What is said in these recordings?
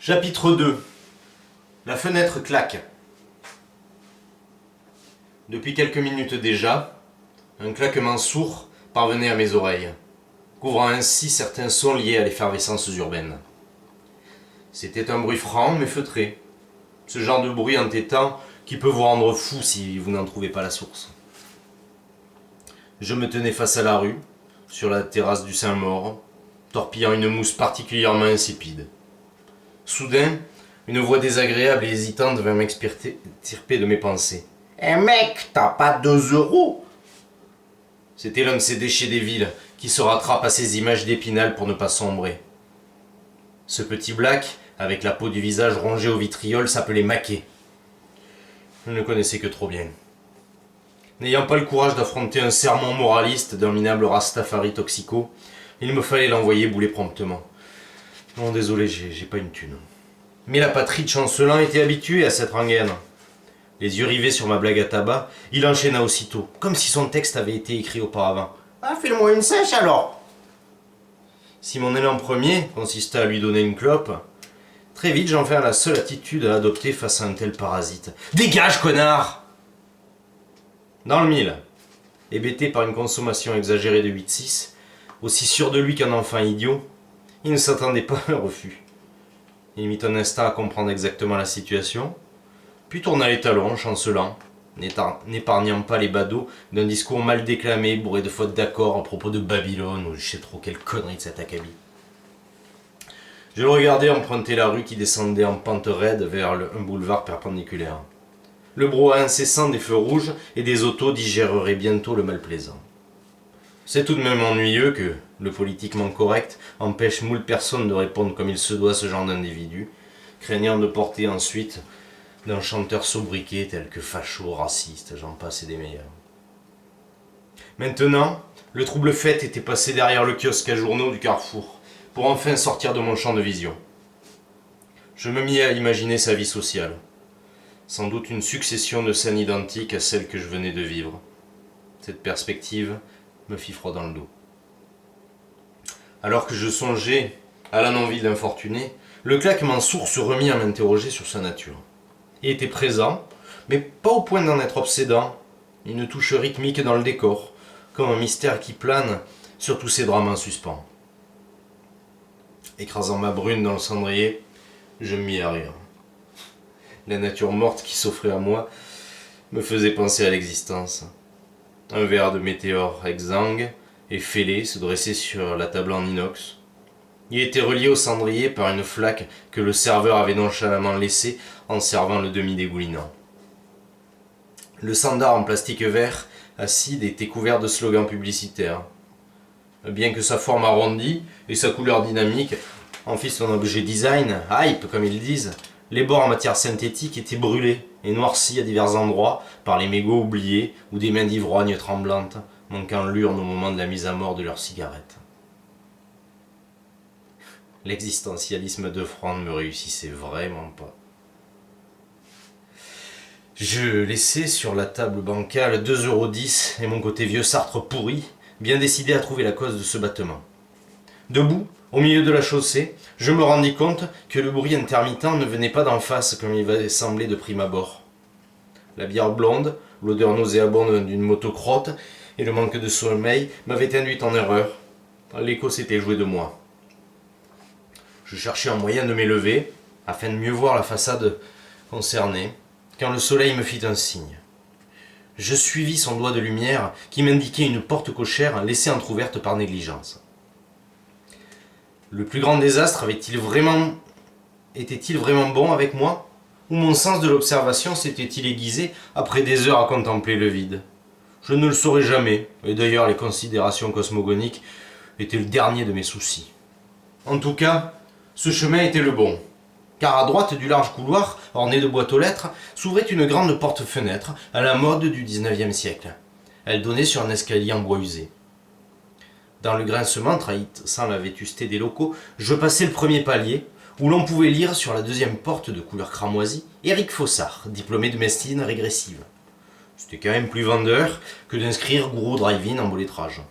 Chapitre 2. La fenêtre claque. Depuis quelques minutes déjà, un claquement sourd parvenait à mes oreilles, couvrant ainsi certains sons liés à l'effervescence urbaine. C'était un bruit franc mais feutré, ce genre de bruit entêtant qui peut vous rendre fou si vous n'en trouvez pas la source. Je me tenais face à la rue, sur la terrasse du Saint-Maur, torpillant une mousse particulièrement insipide. Soudain, une voix désagréable et hésitante vint m'extirper de mes pensées. « Eh mec, t'as pas 2 euros ?» C'était l'un de ces déchets des villes qui se rattrape à ces images d'Épinal pour ne pas sombrer. Ce petit black, avec la peau du visage rongée au vitriol, s'appelait Maquet. Je ne le connaissais que trop bien. N'ayant pas le courage d'affronter un sermon moraliste d'un minable Rastafari toxico, il me fallait l'envoyer bouler promptement. Non, désolé, j'ai pas une thune. Mais la patrie de Chancelant était habituée à cette rengaine. Les yeux rivés sur ma blague à tabac, il enchaîna aussitôt, comme si son texte avait été écrit auparavant. « Ah, fais-le-moi une sèche alors !» Si mon élan premier consista à lui donner une clope, très vite j'en fis la seule attitude à adopter face à un tel parasite. « Dégage, connard !» Dans le mille, hébété par une consommation exagérée de 8-6, aussi sûr de lui qu'un enfant idiot, il ne s'attendait pas à un refus. Il mit un instant à comprendre exactement la situation, puis tourna les talons, chancelant, n'épargnant pas les badauds d'un discours mal déclamé, bourré de fautes d'accord à propos de Babylone ou je sais trop quelle connerie de cet acabit. Je le regardais emprunter la rue qui descendait en pente raide vers un boulevard perpendiculaire. Le brouhaha incessant des feux rouges et des autos digérerait bientôt le malplaisant. C'est tout de même ennuyeux que le politiquement correct empêche moult personnes de répondre comme il se doit à ce genre d'individu, craignant de porter ensuite d'un chanteur sobriquet tel que facho, raciste, j'en passe et des meilleurs. Maintenant, le trouble fait était passé derrière le kiosque à journaux du Carrefour, pour enfin sortir de mon champ de vision. Je me mis à imaginer sa vie sociale. Sans doute une succession de scènes identiques à celles que je venais de vivre. Cette perspective me fit froid dans le dos. Alors que je songeais à la non-vie de l'infortuné, le claquement sourd se remit à m'interroger sur sa nature. Il était présent, mais pas au point d'en être obsédant, une touche rythmique dans le décor, comme un mystère qui plane sur tous ces drames en suspens. Écrasant ma brune dans le cendrier, je me mis à rire. La nature morte qui s'offrait à moi me faisait penser à l'existence. Un verre de météore exsangue et fêlé se dressait sur la table en inox. Il était relié au cendrier par une flaque que le serveur avait nonchalamment laissée en servant le demi-dégoulinant. Le sandar en plastique vert acide était couvert de slogans publicitaires. Bien que sa forme arrondie et sa couleur dynamique en fissent son objet design, hype comme ils disent, les bords en matière synthétique étaient brûlés et noircis à divers endroits par les mégots oubliés ou des mains d'ivrognes tremblantes, manquant l'urne au moment de la mise à mort de leurs cigarettes. L'existentialisme de Franck ne me réussissait vraiment pas. Je laissais sur la table bancale 2,10 € et mon côté vieux Sartre pourri, bien décidé à trouver la cause de ce battement. Debout, au milieu de la chaussée, je me rendis compte que le bruit intermittent ne venait pas d'en face comme il avait semblé de prime abord. La bière blonde, l'odeur nauséabonde d'une motocrotte et le manque de sommeil m'avaient induit en erreur. L'écho s'était joué de moi. Je cherchais un moyen de m'élever, afin de mieux voir la façade concernée, quand le soleil me fit un signe. Je suivis son doigt de lumière qui m'indiquait une porte cochère laissée entr'ouverte par négligence. Le plus grand désastre était-il vraiment bon avec moi? Ou mon sens de l'observation s'était-il aiguisé après des heures à contempler le vide? Je ne le saurais jamais, et d'ailleurs les considérations cosmogoniques étaient le dernier de mes soucis. En tout cas, ce chemin était le bon, car à droite du large couloir, orné de boîtes aux lettres, s'ouvrait une grande porte-fenêtre à la mode du XIXe siècle. Elle donnait sur un escalier en bois usé. Dans le grincement trahissant la vétusté des locaux, je passai le premier palier, où l'on pouvait lire sur la deuxième porte de couleur cramoisie « Éric Fossard, diplômé de médecine régressive ». C'était quand même plus vendeur que d'inscrire Gourou Drive-In en beau lettrage.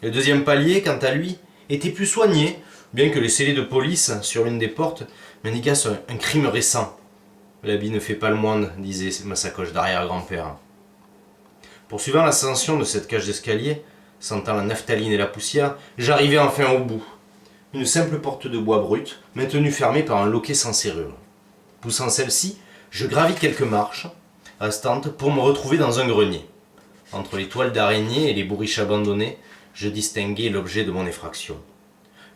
Le deuxième palier, quant à lui, était plus soigné, bien que les scellés de police sur l'une des portes m'indiquassent un crime récent. L'habit ne fait pas le moine, disait ma sacoche d'arrière-grand-père. Poursuivant l'ascension de cette cage d'escalier, sentant la naphtaline et la poussière, j'arrivais enfin au bout. Une simple porte de bois brut, maintenue fermée par un loquet sans serrure. Poussant celle-ci, je gravis quelques marches, restantes, pour me retrouver dans un grenier. Entre les toiles d'araignée et les bourriches abandonnées, je distinguai l'objet de mon effraction.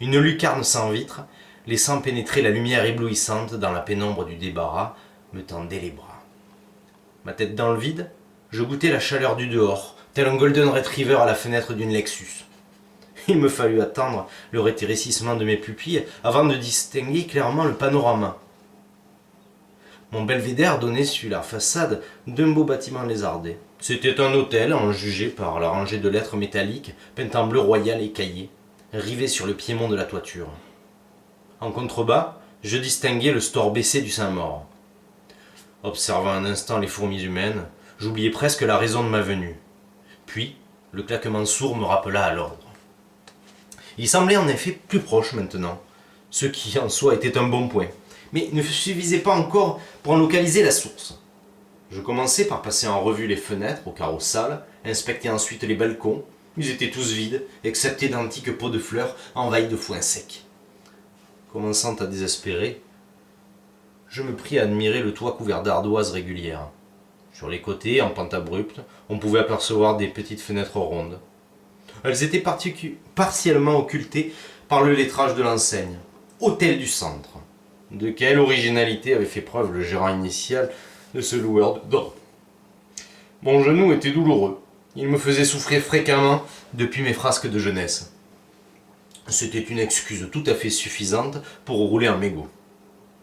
Une lucarne sans vitre, laissant pénétrer la lumière éblouissante dans la pénombre du débarras, me tendait les bras. Ma tête dans le vide, je goûtais la chaleur du dehors, tel un golden retriever à la fenêtre d'une Lexus. Il me fallut attendre le rétrécissement de mes pupilles avant de distinguer clairement le panorama. Mon belvédère donnait sur la façade d'un beau bâtiment lézardé. C'était un hôtel, en jugé par la rangée de lettres métalliques peintes en bleu royal écaillé, rivées sur le piémont de la toiture. En contrebas, je distinguais le store baissé du Saint-Maur. Observant un instant les fourmis humaines, j'oubliais presque la raison de ma venue. Puis, le claquement sourd me rappela à l'ordre. Il semblait en effet plus proche maintenant, ce qui en soi était un bon point, mais ne suffisait pas encore pour en localiser la source. Je commençai par passer en revue les fenêtres aux carreaux sales, inspecter ensuite les balcons. Ils étaient tous vides, excepté d'antiques pots de fleurs envahis de foin sec. Commençant à désespérer, je me pris à admirer le toit couvert d'ardoises régulières. Sur les côtés, en pente abrupte, on pouvait apercevoir des petites fenêtres rondes. Elles étaient partiellement occultées par le lettrage de l'enseigne « Hôtel du Centre ». De quelle originalité avait fait preuve le gérant initial de ce loueur de dents. Mon genou était douloureux. Il me faisait souffrir fréquemment depuis mes frasques de jeunesse. C'était une excuse tout à fait suffisante pour rouler un mégot.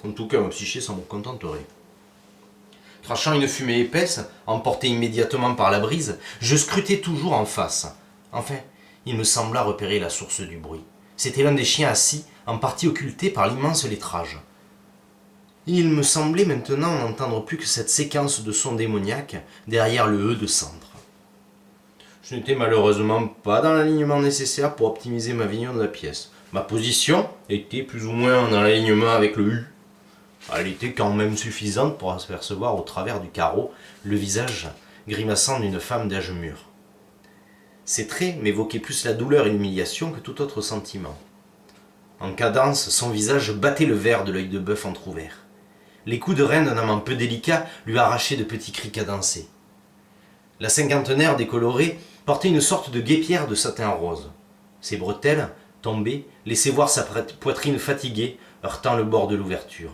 En tout cas, ma psyché s'en contenterait. Crachant une fumée épaisse, emportée immédiatement par la brise, je scrutais toujours en face. Enfin, il me sembla repérer la source du bruit. C'était l'un des chiens assis, en partie occulté par l'immense lettrage. Il me semblait maintenant n'entendre plus que cette séquence de sons démoniaques derrière le E de centre. Je n'étais malheureusement pas dans l'alignement nécessaire pour optimiser ma vision de la pièce. Ma position était plus ou moins en alignement avec le U. Elle était quand même suffisante pour apercevoir au travers du carreau le visage grimaçant d'une femme d'âge mûr. Ses traits m'évoquaient plus la douleur et l'humiliation que tout autre sentiment. En cadence, son visage battait le verre de l'œil de bœuf entrouvert. Les coups de rein d'un amant peu délicat lui arrachaient de petits cris cadencés. La cinquantenaire décolorée portait une sorte de guêpière de satin rose. Ses bretelles, tombées, laissaient voir sa poitrine fatiguée, heurtant le bord de l'ouverture.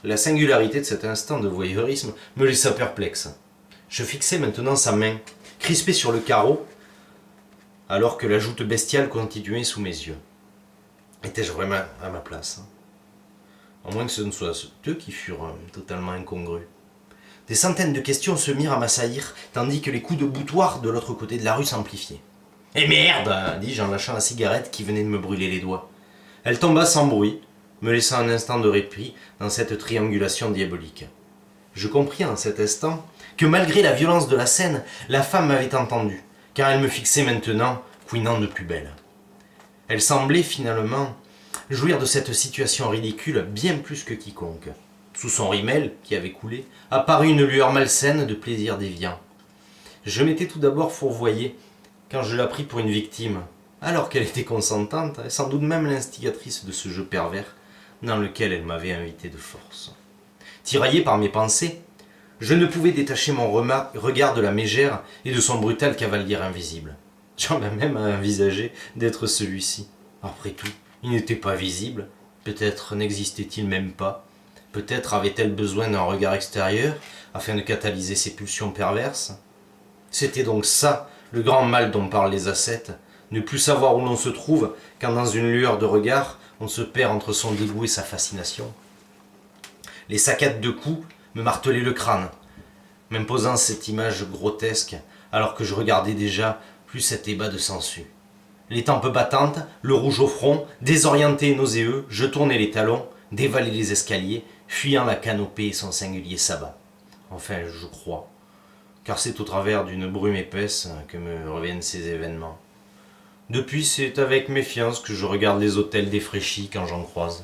La singularité de cet instant de voyeurisme me laissa perplexe. Je fixais maintenant sa main, crispée sur le carreau, alors que la joute bestiale continuait sous mes yeux. Étais-je vraiment à ma place ? À moins que ce ne soit eux qui furent totalement incongrus. Des centaines de questions se mirent à m'assaillir, tandis que les coups de boutoir de l'autre côté de la rue s'amplifiaient. « Eh merde !» dis-je en lâchant la cigarette qui venait de me brûler les doigts. Elle tomba sans bruit, me laissant un instant de répit dans cette triangulation diabolique. Je compris en cet instant que malgré la violence de la scène, la femme m'avait entendu, car elle me fixait maintenant, couinant de plus belle. Elle semblait finalement jouir de cette situation ridicule bien plus que quiconque. Sous son rimel, qui avait coulé, apparut une lueur malsaine de plaisir déviant. Je m'étais tout d'abord fourvoyé quand je la pris pour une victime, alors qu'elle était consentante et sans doute même l'instigatrice de ce jeu pervers dans lequel elle m'avait invité de force. Tiraillé par mes pensées, je ne pouvais détacher mon regard de la mégère et de son brutal cavalier invisible. J'en ai même envisagé d'être celui-ci. Après tout, il n'était pas visible, peut-être n'existait-il même pas, peut-être avait-elle besoin d'un regard extérieur afin de catalyser ses pulsions perverses. C'était donc ça, le grand mal dont parlent les ascètes, ne plus savoir où l'on se trouve quand dans une lueur de regard, on se perd entre son dégoût et sa fascination. Les saccades de coups me martelaient le crâne, m'imposant cette image grotesque alors que je regardais déjà plus cet ébat de sangsue. Les tempes battantes, le rouge au front, désorienté et nauséeux, je tournais les talons, dévalais les escaliers, fuyant la canopée et son singulier sabbat. Enfin, je crois, car c'est au travers d'une brume épaisse que me reviennent ces événements. Depuis, c'est avec méfiance que je regarde les hôtels défraîchis quand j'en croise.